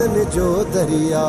जो दरिया।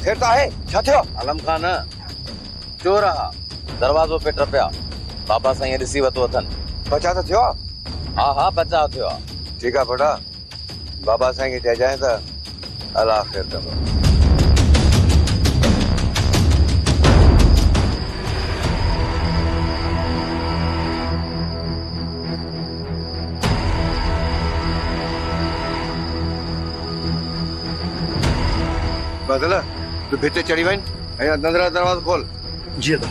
फेरता है छा थियो? आलम खान चोर हा दरवाजो पे टपिया बाबा साईं ॾिसी वतो अथन। बचा तो थियो? हा हा बचाव थियो। ठीक है बड़ा बाबा साईं के चइजांइ त अल्लाह ख़ैर कंदो। बदला तू भिते चढ़ी वहीं नंदरा दरवाजा खोल। जी अदा।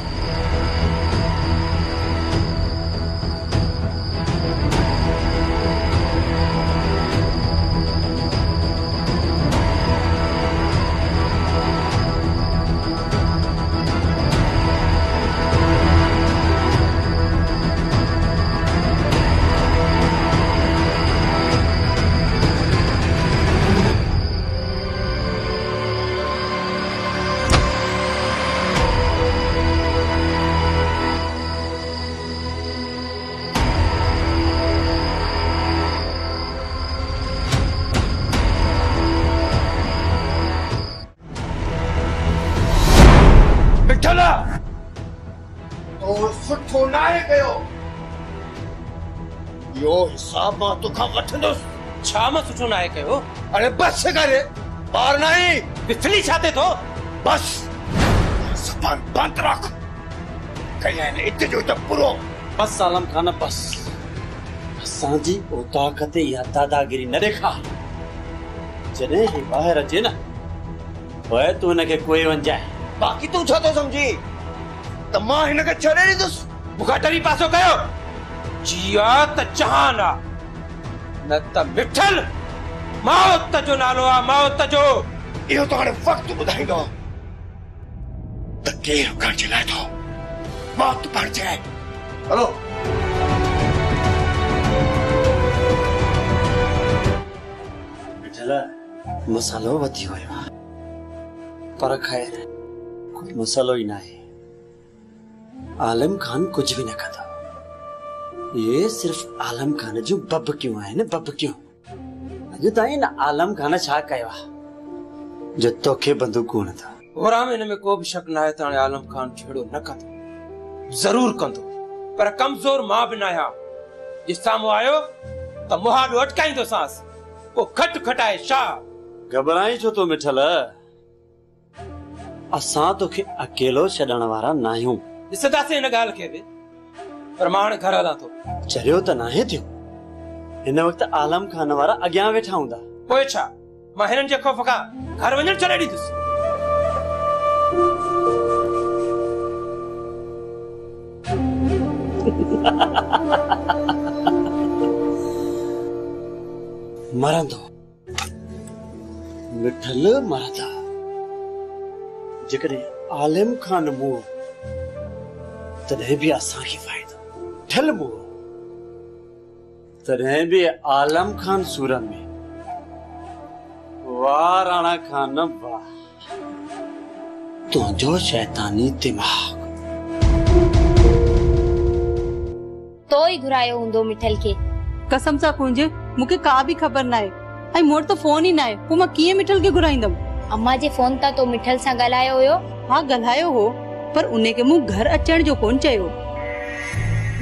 तो सुठो नाहे कयो यो हिसाब मां तोखा वठंदुसि। छा मां सुठो नाहे कयो? अरे बस करे बार नहीं बिथली छाते तो बस ज़बान बंद रख। कहीं इतने जो तक पूरो बस आलम खान बस असांजी ओ ताकत या दादागिरी न देखा। जॾहिं ही ॿाहिरि अचे न पोइ तूं हिनखे कोई वञजाए। बाकी तू छा तो समझी त मां हिनखे छॾे ॾींदुसि। मूंखां तरी पासो कयो जिया त जहान आ न त मिठल मौत जो नालो आ मौत जो। इहो तो हाणे वक़्तु ॿुधाईंदो त केरु करणु जे लाइ थो मौत पाण जाए। हलो मिठल मसालो वधी वियो आहे पर ख़ैर कोई मसालो ही ना है। आलम खान कुछ भी न कंदो। ये सिर्फ आलम खान जो बब क्यों है न बब क्यों अॼु ताईं न आलम खान छा कयो आहे जो तोखे बंदूक कोन था। ओरा में इनमें को भी शक न आहे त हाणे आलम खान छेड़ो न कंदो जरूर कंदो पर कमजोर मां भी न आहियां। जे साम्हूं आयो त मुहाॾो अटकाईंदो सांस को खट खटाए छा। घबराई छो तो मिठल असां तोखे अकेलो छॾण वारा न आहियूं। ॾिसंदासीं हिन ॻाल्हि खे बि पर मां हाणे घर हलां थो। चरियो त नाहे थियो हिन वक़्तु आलम खान वारा अॻियां वेठा हूंदा पोइ छा मां हिननि जे ख़ौफ़ खां घर वञण छॾे ॾींदुसि। मरंदो मिठल मरंदा जेकॾहिं आलिम खान मुओ तॾहिं बि असांखे फ़ाइदो ठल मुओ तॾहिं बि आलम खान सूरत में वाह राणा खान वाह तुंहिंजो शैतानी दिमाग़ तो ही घुरायो हूंदो मिठल के। कसम सा कुंज मूंखे का भी ख़बर न आहे ऐं मोर तो फोन ही ना आहे, पोइ मां कीअं मिठल खे घुराईंदमि? अम्मा जे फोन तां तो मिठल सां ॻाल्हायो हुयो? हाँ ॻाल्हायो हो, पर उन खे मूं घर अचण जो कोन चयो।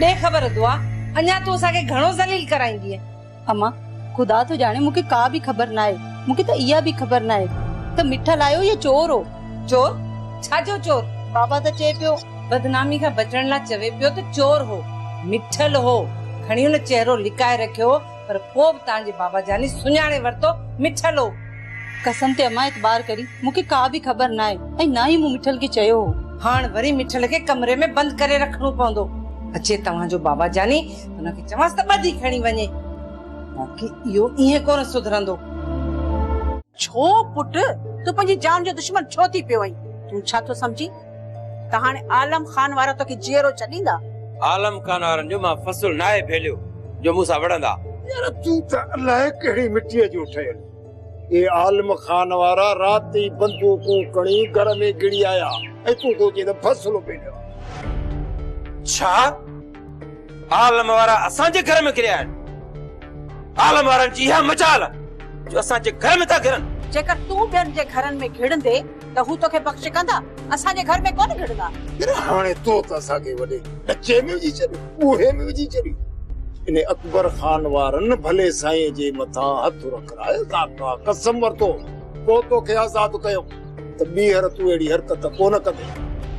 ॾे ख़बर दुआ, अञा तूं असांखे घणो ज़लील कराईंदी अम्मा खुदा तो जाने मूंखे का बि ख़बर ना आहे, मूंखे त इहा बि ख़बर ना आहे त मिठल आयो या चोर हो। चोर? छाजो चोर? बाबा त चए पियो बदनामी खां बचण लाइ चवे पियो त चोर हो, मिठल हो। खणी हुन चेहरो लिकाए रखियो, पर पोइ बि तव्हांजे बाबा जानी सुञाणे वरितो मिठल हो। कसम ते अम्मा एतबार करी, मूंखे का बि ख़बर ना आहे ऐं ना ई मूं मिठल खे चयो हो। हाणे वरी मिठल खे कमरे में बंदि करे रखणो पवंदो। अचे तव्हांजो बाबा जानी, हुनखे चवांसि त ॿधी खणी वञे, बाक़ी इहो ईअं कोन सुधरंदो। छो पुट, तू पंहिंजी जान जो दुश्मन छो थी पियो आहीं? तू छा तो समझी त हाणे आलम खान वारा तोखे जीअरो छॾींदा? आलम खान वारनि जो मां फसुल नाहे भेलियो जो मूंसां वड़ंदा। यार तू त अलाए कहिड़ी मिटीअ जो ठहियल। ये आलम खान वारा रात ई बंदूकूं खणी घर में गिड़ी आया ऐं तूं तो जे फसलो पेलियो। छा आलम वारा असांजे घर में गिरिया आहिनि? आलम वारनि जी इहा मजाल जो असांजे घर में था गिरनि। जेकर तू ॿियनि जे घरनि में घिड़ंदे त हू तोखे बख़्श कंदा, असांजे घर में कोन घिड़ंदा। हाणे तो त असांखे वॾे ॾचे में विझी छॾियो, ॿूहे में विझी छॾियो। इन अकबर खान वारनि भले साईं जे मथां हथ रखराए काका कसम वरितो, पोइ तोखे आज़ाद कयो त ॿीहर तूं अहिड़ी हरकत कोन कंदे।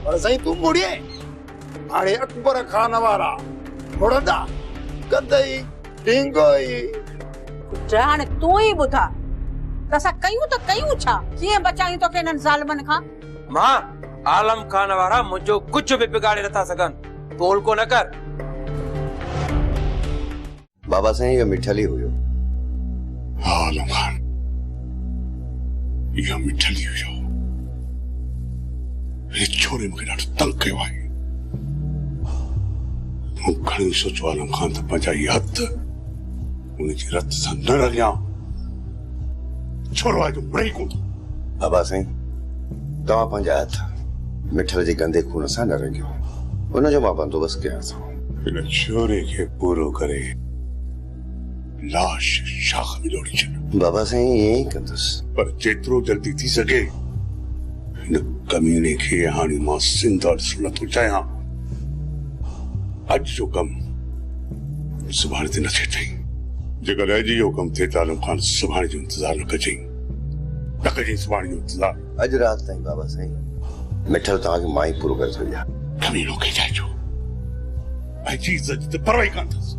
पर साईं तूं मुड़िए, हाणे अकबर खान वारा मुड़ंदा कंदई ढींगोई। पुट हाणे तू ई ॿुधा त असां कयूं त कयूं छा? कीअं बचायूं तोखे इन्हनि ज़ालिमनि खां? मां आलम खान वारा मुंहिंजो कुझु बि बिगाड़े नथा सघनि, तोल को न कर। बाबा साईं इहो मिठल ई हुयो। आलम खान इहो मिठल ई हुयो। हे छोरे मूंखे ॾाढो तंग कयो आहे। मूं घणो सोचियो आलम खान त पंहिंजा इहे हथ उनजी रत सां न रलिया। छोरो आहे जो मुड़े ई कोन। बाबा साईं तव्हां पंहिंजा हथ मिठल जे गंदे खून सां न रंगियो, उनजो मां बंदोबस्तु कयां थो। हिन छोरे खे पूरो करे लाश शाख में जोड़ी छॾ। बाबा साईं ईअं ई कंदुसि, पर जेतिरो जल्दी थी सघे हिन कमीने खे हाणे मां सिंध ॾिसणु नथो चाहियां। अॼु जो कमु सुभाणे ते न थिए थई। जेकर अॼु इहो कमु थिए त आलम खान सुभाणे जो इंतज़ारु न कजई, न कजई सुभाणे जो इंतज़ारु। अॼु राति ताईं बाबा साईं मिठल तव्हांखे मां ई पूरो करे थो ॾियां। कमीनो खे जाइजो, पंहिंजी इज़त जी त परवाह ई कान अथसि,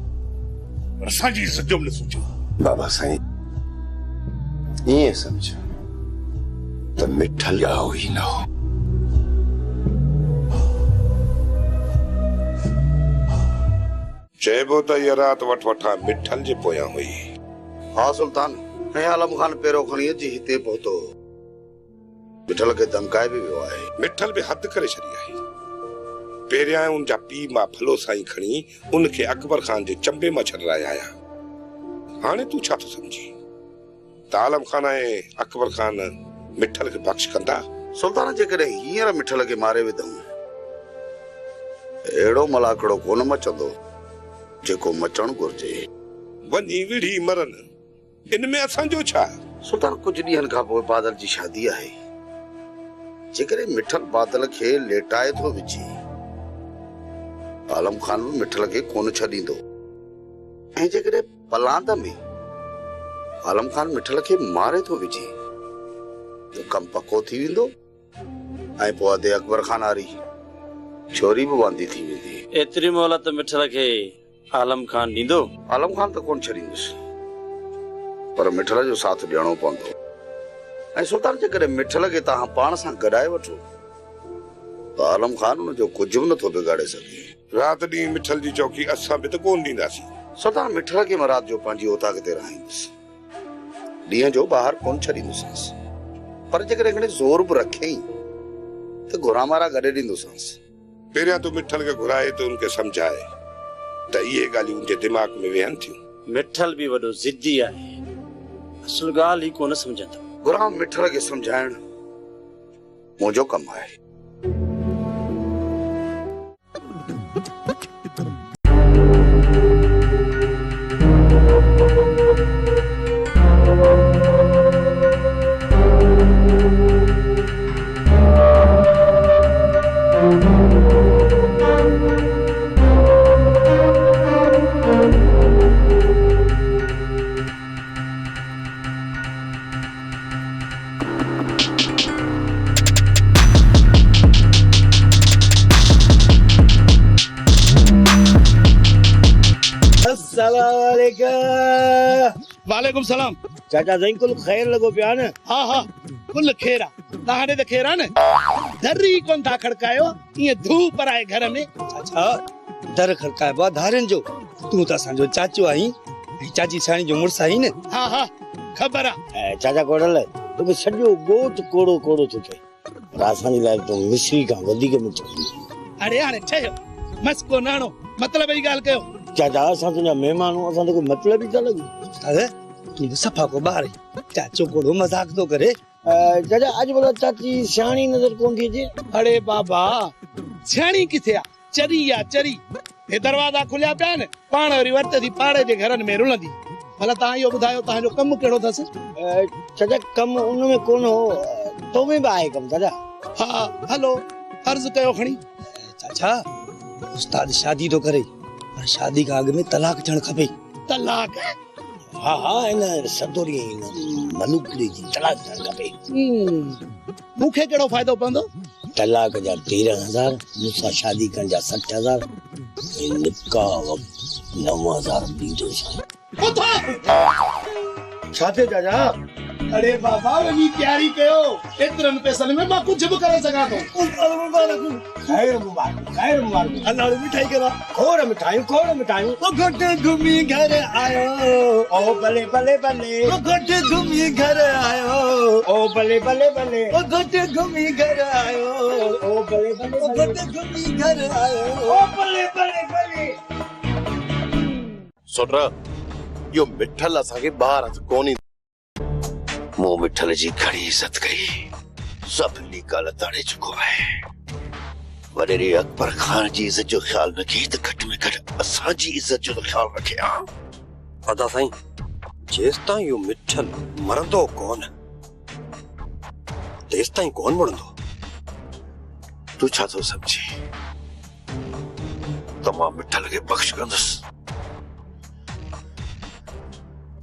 पर असांजी इज़त जो बि न सोचियो। बाबा साईं ईअं सम्झ त मिठल आओ ई न हो। चइबो त इहा राति वठा मिठल जे पोयां हुई। हाँ सुल्तान, ऐं आलम खान पहिरियों खणी अची हिते पहुतो, मिठल खे धमकाए बि वियो आहे। मिठल बि हद करे छॾी आहे। पहिरियां उन जा पीउ मां फलो साईं खणी उनखे अकबर खान जे चंबे मां छॾाए आया। हाणे तूं छा थो सम्झी त आलम खान ऐं अकबर खान मिठल खे बख़्श कंदा? सुल्तान जेकॾहिं हींअर मिठल खे मारे विधऊं, अहिड़ो मलाकड़ो कोन मचंदो जेको मचणु घुर्जे। वञी विढ़ी मरन, इन में असांजो छा? सुल्तान कुझु ॾींहंनि खां पोइ बादल जी शादी आहे। जेकॾहिं मिठल बादल खे लेटाए थो विझी, आलम खान बि मिठल खे कोन छॾींदो। ऐं जेकॾहिं पलांद में आलम खान मिठल खे मारे थो विझे त कमु पको थी वेंदो ऐं पोइ अधे अकबर खान वारी छोरी बि वांदी थी वेंदी। एतिरी मोहलत मिठल खे आलम खान ॾींदो? आलम खान त कोन छॾींदुसि, पर मिठल जो साथ ॾियणो पवंदो। ऐं सुल्तान जेकॾहिं मिठल खे तव्हां पाण सां गॾाए वठो त आलम खान हुनजो कुझु बि नथो बिगाड़े सघे। राति ॾींहुं मिठल जी चौकी असां बि त कोन ॾींदासीं। सुल्तान मिठल खे मां राति जो पंहिंजी ओताक ते रहाईंदुसि, ॾींहं जो ॿाहिरि कोन छॾींदुसि। पर जेकॾहिं हिकिड़े ज़ोर बि रखियईं त घुरा मारा गॾे ॾींदुसि। पहिरियां तूं मिठल खे घुराए त उनखे सम्झाए त इहे ॻाल्हियूं उनजे दिमाग़ में वेहनि थियूं। मिठल भी वॾो ज़िद्दी आहे, असल ॻाल्हि ही कोन सम्झंदो। गुलाम मिठल खे सम्झाइण मुंहिंजो कमु आहे। वालेकुम सलाम। चाचा साईं कुल खैर लगो पिया न? हाँ हाँ कुल खेरा तहां ॾे त खेरा न दर ई कोन था खड़कायो ईअं धू पर आहे घर में। चाचा दर खड़काइबो आहे धारियुनि जो। तूं त असांजो चाचो आहीं ऐं चाची साणी जो मुड़ुसु आहीं न। हाँ हाँ ख़बर आहे। चाचा कोड़ल तोखे सॼो ॻोठ कोड़ो कोड़ो थो थिए पर असांजे लाइ तूं मिश्री खां वधीक मिठो। अरे हाणे ठहियो मस्को नाणो मतिलब जी ॻाल्हि कयो। चाचा असां तुंहिंजा महिमान आहियूं असां तोखे मतिलब ई था लॻूं। तूं सफ़ा को ॿार आहीं। चाचो कोड़ो मज़ाक थो करे। चाचा अॼु भला चाची सियाणी नज़र कोन थी अचे। अरे बाबा सियाणी किथे आहे चरी आहे चरी। हे दरवाजा खुलिया पिया आहिनि पाण वरी वर्त थी पाड़े जे घरनि में रुलंदी। भला तव्हां इहो ॿुधायो तव्हांजो कमु कहिड़ो अथसि? चाचा कमु उन में कोन हो तो में बि आहे कमु चाचा। हा हलो अर्ज़ु कयो खणी। चाचा उस्ताद शादी तो करे पर शादी खां अॻु में तलाक थियणु खपे। तलाक? हा हा इन सदोरी मलूकड़ी जी तलाक थियणु खपे। मूंखे कहिड़ो फ़ाइदो पवंदो? तलाक जा 13,000 मूंसां शादी करण जा 60,000 निकाह वक़्तु 9,000 ॾींदो छा थियो चाचा? अरे बाबा वही तैयारी कयो एतिरनि पैसनि में मां कुछ भी करे सघां थो। खैर मुबारक अल्लाह री मिठाई करा खोड़ मिठाई ओ घट घूमी घर आयो ओ भले भले भले ओ घट घूमी घर आयो ओ भले भले भले ओ घट घूमी घर आयो ओ भले भले ओ घट घूमी घर आयो ओ भले भले भले। सोटरा यो मिठल असांखे ॿार कोनी मूं मिठल जी घणी इज़त कई सभिनी काल ताड़े चुको आहे। वॾेरे अकबर खान जी इज़त जो ख्याल रखे त घट में घट असांजी इज़त जो ख्याल रखे। अदा साईं जेस ताईं यो मिठल मरंदो कोन तेस ताईं कोन मुड़ंदो। तू छा थो समझी त मां मिठल खे बख़्श कंदुसि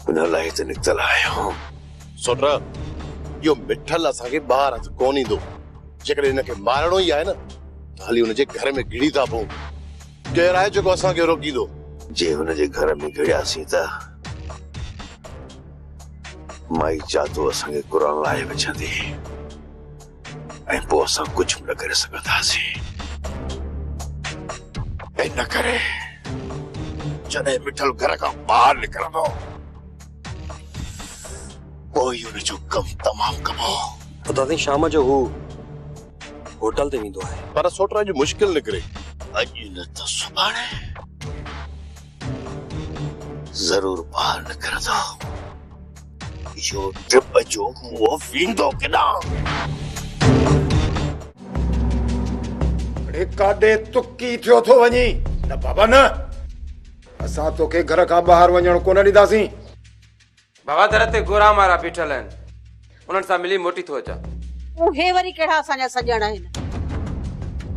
उन लाइ त निकितल आहियो। सोटरा यो मिठल असांखे ॿार कोन ईंदो। जेकॾहिं हिनखे मारणो ई आहे न त हली हुनजे घर में घिड़ी था पोइ केरु आहे जेको असांखे रोकींदो? जे हुनजे घर में घिड़ियासीं त माई जातो असांखे कुरान लाइ विझंदी ऐं पोइ असां कुझु बि न करे सघंदासीं। ऐं न करे जॾहिं मिठल घर खां ॿाहिरि निकिरंदो पोइ हुनजो कमु तमामु कमो। अदा साईं शाम जो हू होटल ते वेंदो आहे पर सोटरा जो मुश्किल निकिरे अॼु न त सुभाणे ज़रूर ॿाहिरि निकिरंदो। इहो ट्रिप जो मुंहुं वेंदो केॾां? काॾे तुकी थियो थो वञी न बाबा न असां तोखे घर खां ॿाहिरि वञणु कोन ॾींदासीं। बाबा दर ते गोरा मारा बीठल आहिनि उन्हनि सां मिली मोटी थो अचां। उहे वरी कहिड़ा असांजा सॼण आहिनि?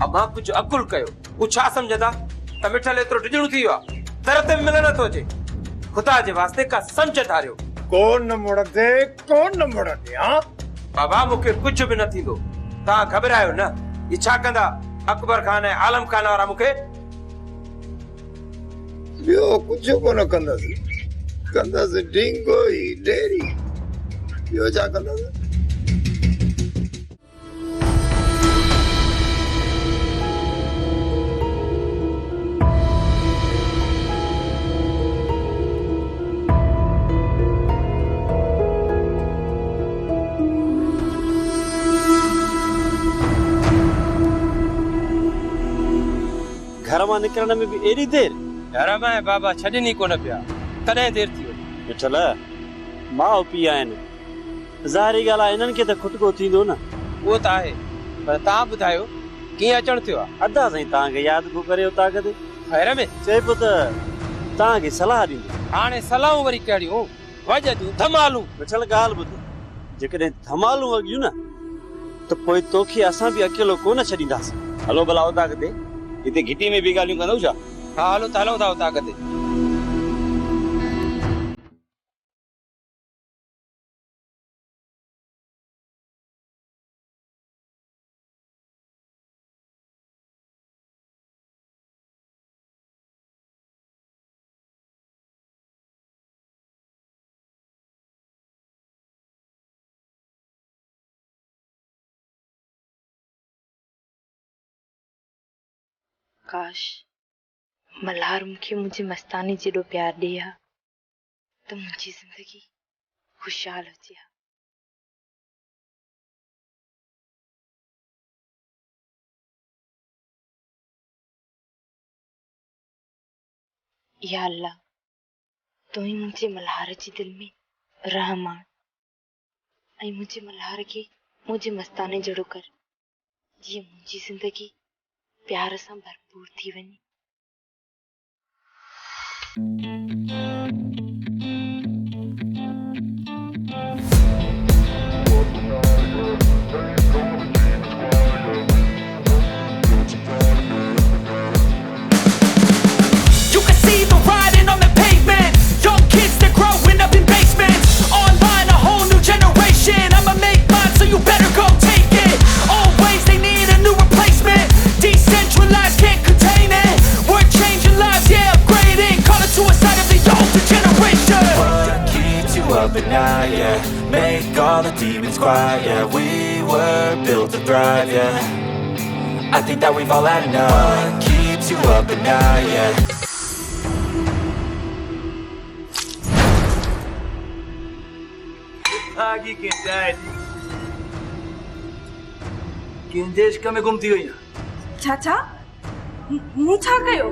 अब मां कुझु अकुल कयो हू छा सम्झंदा त मिठल एतिरो डिॼणो थी वियो आहे दर ते मिलण नथो अचे। ख़ुदा जे वास्ते का सम्झ धारियो। कोन मुड़ंदे हाँ बाबा मूंखे कुझु बि न थींदो तव्हां घबरायो न। ये छा कंदा अकबर खान ऐं आलम खान वारा मूंखे? ॿियो कुझु कोन कंदासीं डिंगो ई डेरी ॿियो छा कंदासीं? घर मां निकरण में भी एडी देर? घर में बाबा छॾनि ई कोन पिया तॾहिं देर थी वई। मिठल माउ पीउ आहिनि ज़ाहिरी ॻाल्हि आहे इन्हनि खे त खुटको थींदो न। उहो त आहे पर तव्हां ॿुधायो कीअं अचणु थियो आहे? अदा साईं तव्हांखे यादि को करे ताक़त खैर में चए पियो त तव्हांखे सलाह ॾींदो। हाणे सलाहूं वरी कहिड़ियूं वॼदियूं धमालूं। मिठल ॻाल्हि ॿुध जेकॾहिं धमालूं वॻियूं न त पोइ तोखे असां बि अकेलो कोन छॾींदासीं। हलो भला उतां ते हिते घिटी में बि ॻाल्हियूं कंदव छा? हा हलो त हलूं था उतां ते। काश मल्हार मूंखे मुंहिंजी मस्तानी जेॾो प्यार ॾे हा त मुंहिंजी ज़िंदगी खुशहाल हुजे हा। या अल्लाह तूं ही मुंहिंजे मल्हार जी दिलि में रहम आण ऐं मुंहिंजे मल्हार खे मुंहिंजे मस्ताने जहिड़ो कर जीअं मुंहिंजी ज़िंदगी प्यार सां भरपूर थी वञे। You can see the writing on the pavement. Young kids, they're growing up in basements. Online, a whole new generation. I'ma make mine, so you better go take it. Always, they need a new replacement. Decentralized, can't contain it. We're changing lives, yeah, upgrading. Call it suicide of the older generation. What keeps you up at night, yeah? Make all the demons quiet, yeah. We were built to thrive, yeah. I think that we've all had enough. What keeps you up at night, yeah? आगे के जाए किंदेश कमे घुमती हुई चाचा मु छा कयो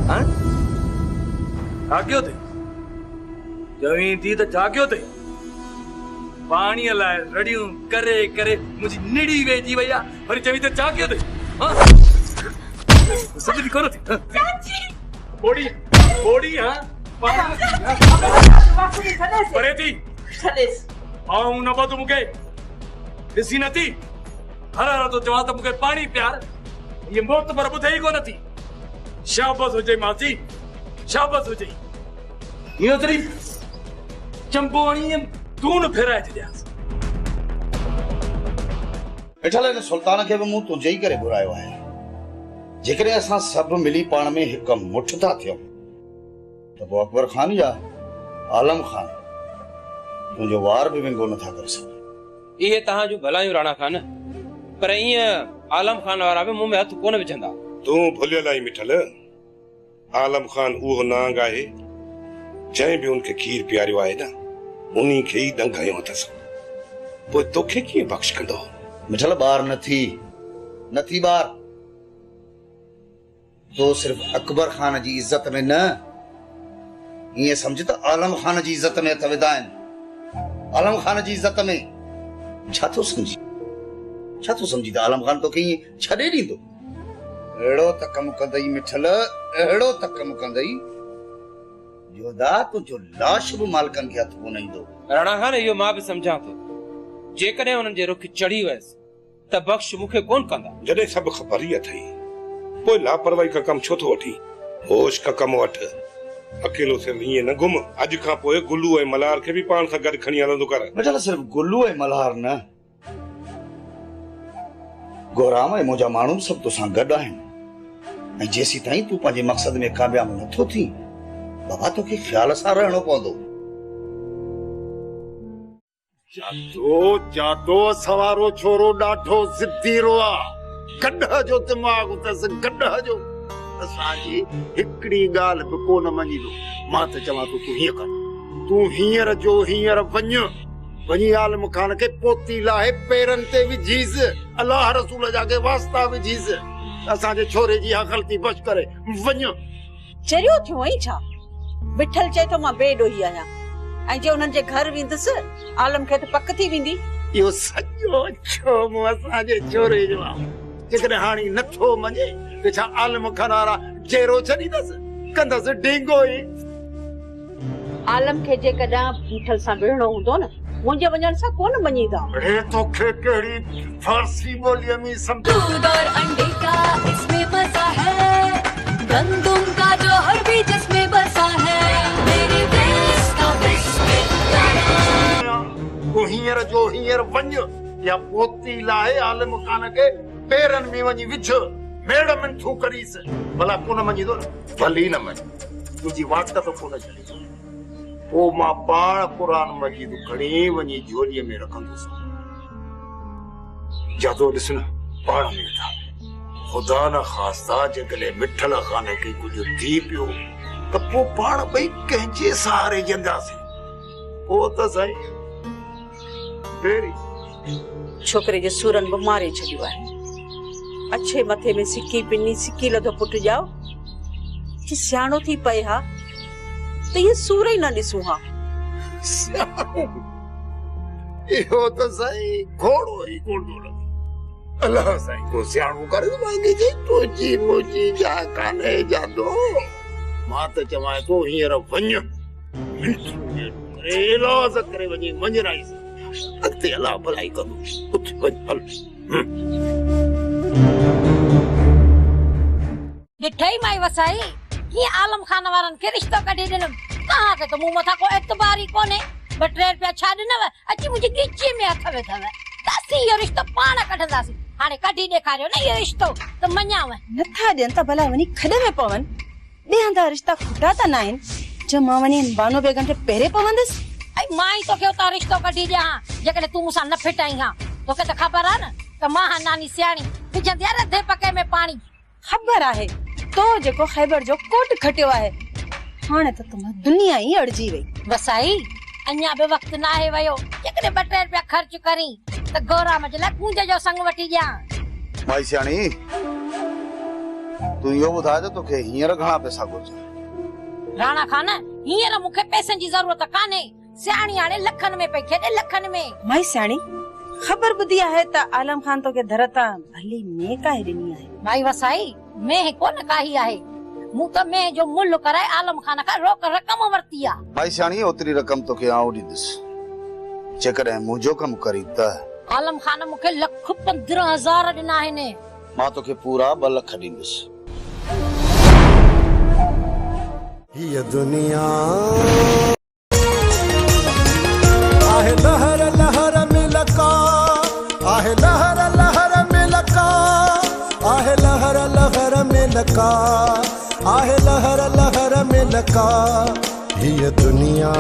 हां जागियो थे जवी थी तो जागियो थे पानी लाए रड़ियूं करे करे मुझे निड़ी वेजी भैया वरी जवी तो जागियो थे हां समझ करो थी चाची बॉडी बॉडी हां परे थी आऊं न बदु मुके ॾिसी नथी हर हर तो चवां त मुके पानी प्यार ये मौत पर ॿुधे ई कोन थी। शाबाश हुजे मासी शाबाश हुजे इहो तरी चंपो हणी तूं फेराए थी ॾियां मिठल इन सुल्तान खे बि मूं तुंहिंजे ई करे घुरायो आहे। जेकॾहिं असां सभु मिली पाण में हिकु मुठ था थियूं तो वो अकबर खान या आलम खान तुझो वार भी विंगो नथा कर सके। ये तहां जो भलायूं राणा खान पर इए आलम खान वारा भी मुंह में हथ कोन विझंदा। तू भुलियल आई मिठल आलम खान उहो नांग आहे जंहिं भी उनके खीर पियारियो आहे ना उन्हीं खे ई दंगायो अथसि पोइ तोखे कीअं बख्श कंदो। मिठल बार नथी बार तो सिर्फ अकबर खान जी इज्जत में न ये समझ तो आलम खान जी इज्जत में तविदा आलम खान जी इज्जत में छा तो समझी तो आलम खान तो कहीं छड़े दी तो एड़ो त कम कंदई मिठल एड़ो त कम कंदई जोदा तो जो लाश भी मालकन के हथ को नहीं दो। राणा खान यो मां भी समझा तो जेकॾहिं उन्हनि जे रुख चढ़ी वयसि त बख्श मूंखे कोन कंदा। जॾहिं सभु ख़बर ई अथई पोइ लापरवाही का कम छो थो वठी होश का कम वठ अकेलो सिर्फ ईअं न घुम अॼु खां पोइ गुल्लू ऐं मल्हार खे बि पाण सां गॾु खणी हलंदो कर। बेटा सिर्फ गुल्लू ऐं मल्हार न गोराम ऐं मुंहिंजा माण्हू सभु तोसां गॾु आहिनि ऐं जेसीं ताईं तूं पंहिंजे मक़सद में कामयाब नथो थी बाबा तोखे ख़्याल सां रहणो पवंदो। जातो सवारो छोरो ॾाढो ज़िद्दी रोआ गड्ढ जो दिमाग़ अथसि गड्ढ जो असांजी हिकिड़ी ॻाल्हि बि कोन मञींदो। मां त चवां थो तूं हीअं कर तूं हींअर जो हींअर वञी आलम खान खे पोती लाहे पेरनि ते विझीसि अलाह रसूल जा के वास्ता विझीसि असांजे छोरे जी हा ग़लती बच करे वञ। चरियो थियो ई छा विठल चए तो मां बेॾोही आहियां ऐं जे उन्हनि जे घर वेंदसि आलम खे त पक थी वेंदी। इहो सॼो छोमो असांजे छोरे जो आहे जेकॾहिं हाणे नथो मञे त छा आलम खान वारा जेरो छॾींदसि कंदसि ढींगो ई। आलम खे जेकॾहिं विठल सां विढ़णो हूंदो न मुंहिंजे वञण सां कोन मञीदा। तोखे कहिड़ी फारसी ॿोलीअ में सम्झ दूध और अंडे का इसमें मजा है गंदुम का जौहर भी जिसमें बसा है मेरे देश का तूं हींअर जो हींअर वञ या पोती लाहे आलम खान खे पेरनि में वञी विझ मेड़ में थू करीसि भला कोन मञीदो न भली न मञ तुंहिंजी वाट तो कोन छॾींदो। पोइ मां पाण क़ुरान मजीद खणी वञी झोलीअ में रखंदुसि जातो ॾिस न पाण में था खुदा न खास्ता जेकॾहिं मिठल खाने खे कुझु थी पियो त पोइ पाण ॿई कंहिंजे सहारे जंदासीं। पोइ त साईं पहिरीं छोकिरे जे सूरनि बि मारे छॾियो आहे। अच्छे मथे में सिकी पिनी सिकी लधो पुट जाओ कि सियाणो थी पए हा त ये सूर ई न ॾिसूं हा। इहो त साईं घोड़ो ई कोन्हो लॻे। अलाह साईं को सियाणो करे मांगे जी तुझी मुझी जा काने जादो। मां त चवां तो हींअर वञ इलाज करे वञी मंजराई अॻिते अलाह भलाई कंदो। उथ वञ हल। ॾिठई माई वसाई कीअं आलम खान वारनि खे रिश्तो कढी ॾिनमि। तव्हां खे त मूं मथां को एतबार ई कोन्हे। ॿ टे रुपया छा ॾिनव अची मुंहिंजी गिची में हथ वेठव। त असीं इहो रिश्तो पाण कढंदासीं। हाणे कढी ॾेखारियो न इहो रिश्तो त मञाव। नथा ॾियनि त भला वञी खॾ में पवनि। ॿिए हंधा रिश्ता खुटा त न आहिनि जो मां वञी बानो बेगम खे पहिरें पवंदसि। ऐं मां ई तोखे उतां रिश्तो कढी ॾियां जेकॾहिं तूं मूंसां न फिटाई हा। तोखे त ख़बर आहे न त मां नानी सियाणी विझंदी आहे रधे पके में पाणी। ख़बर आहे तो जेको ख़ैबर जो कोट खटियो आहे हाणे त तुम दुनिया ई अड़जी वई। वसाई अञा बि वक़्तु न आहे वियो। जेकॾहिं 2-3 रुपया ख़र्च करी त गोराम जे लाइ कूंज जो संग वठी ॾियां। माई सियाणी तूं इहो ॿुधाए त तोखे हींअर घणा पैसा घुरिजनि? राणा खान हींअर मूंखे पैसनि जी ज़रूरत कान्हे। सियाणी हाणे लखनि में पई खेॾे लखनि में। माई सियाणी ख़बर ॿुधी आहे त आलम खान तोखे दर तां भली में काहे ॾिनी आहे। भाई वसाई मैं कोन काही आहे। मूं त मैं जो मुल्ह कराए आलम खान खां रोक रक़म वरती आहे। माई सियाणी ओतिरी रक़म तोखे आउं ॾींदुसि जेकॾहिं मुंहिंजो कमु करी त। आलम खान मूंखे 1,15,000 ॾिना आहिनि। मां तोखे पूरा 2 लख ॾींदुसि। ये दुनिया आहे लहर लहर में लका आहे लहर लहर में लका आहे लहर लहर में लका आहे लहर लहर में लका ये दुनिया